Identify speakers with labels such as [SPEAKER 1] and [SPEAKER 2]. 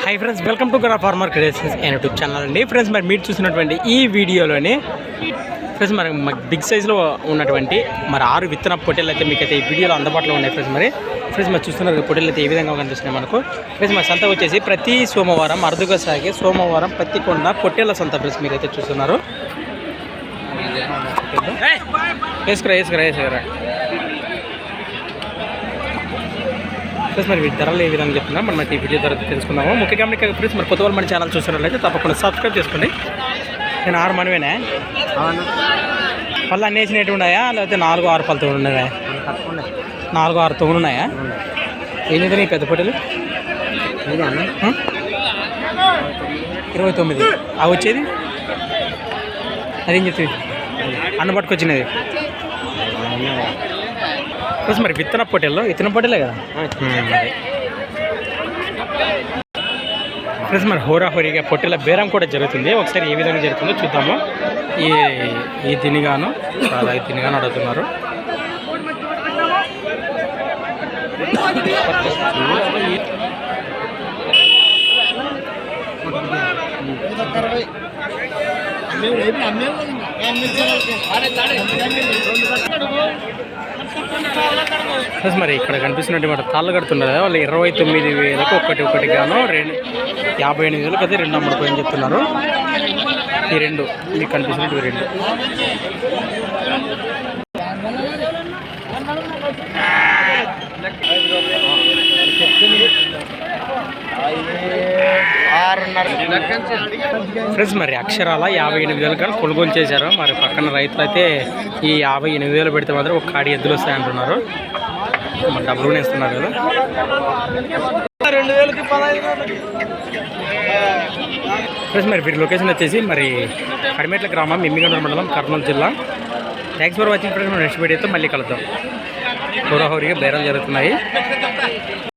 [SPEAKER 1] Hi friends, welcome to Gara farmer creations YouTube channel అండి. Friends మరి మీరు చూసినటువంటి ఈ వీడియోలోని ఫ్రెండ్స్ మరి బిగ్ సైజులో ఉన్నటువంటి మరి 6 విత్తన పొట్టేలు అయితే మీకైతే ఈ వీడియోలో అందుబాటులో ఉన్నాయి. ఫ్రెండ్స్ మరి చూస్తున్నారు పొట్టేలు అయితే ఏ విధంగా కనిపిస్తున్నాయి మనకు. ఫ్రెండ్స్ మరి సంత వచ్చేసి ప్రతి సోమవారం అరుదుగా సాగే సోమవారం పత్తికొండ పొట్టేళ్ల సంత. ఫ్రెండ్స్ మీరైతే చూస్తున్నారు. వేసుకురా ఫ్రెండ్స్ మరి ధరలు ఏ విధంగా చెప్తున్నా మనం ఈ వీడియో ధర తెలుసుకుందాము. ముఖ్యంగా ఫ్రెండ్స్ మరి కొత్త వాళ్ళు మన ఛానల్ చూస్తున్నట్లయితే తప్పకుండా సబ్స్క్రైబ్ చేసుకోండి. నేను 6 మనమేనా పళ్ళు అన్నీ వేసినట్టు ఉన్నాయా లేకపోతే 4-6 పళ్ళతో ఉన్నాయా? 4-6 తొమ్మిది ఉన్నాయా? ఏం చేద్దాం ఈ పెద్ద పొట్టేలు 29 అవి వచ్చేది అదేం చెప్తుంది అన్న పట్టుకొచ్చినది. ప్లస్ మరి విత్తన పొట్టేలే కదా ఫ్రెండ్స్. మరి హోరాహోరీగా పొట్టేల బేరం కూడా జరుగుతుంది. ఒకసారి ఏ విధంగా జరుగుతుందో చూద్దాము. ఈ తినిగాను అడుగుతున్నారు. ప్లస్ మరి ఇక్కడ కనిపిస్తున్నట్టు మాట తాళ్ళు కడుతున్నారు కదా వాళ్ళు 29,000కు ఒకటి గాను 58,000కి అయితే 2 అమ్ముడుపోయని చెప్తున్నారు. ఈ 2 మీకు కనిపిస్తున్నట్టు 2 ఫ్రెండ్స్ మరి అక్షరాల 58,000 కానీ కొనుగోలు చేశారు. మరి పక్కన రైతులు అయితే ఈ 58,000 పెడితే మాత్రం ఒక కాడి ఎద్దులు వస్తాయంటున్నారు. మరి డబ్బులు వేస్తున్నారు కదా. ఫ్రెండ్స్ మరి వీరి లొకేషన్ వచ్చేసి మరి కడిమెట్ల గ్రామం, మిమ్మిగండూరు మండలం, కర్నూలు జిల్లా. Thanks for watching friends. Next వీడియోతో మళ్ళీ కలుద్దాం. హోరాహోరీగా బేరాలు జరుగుతున్నాయి.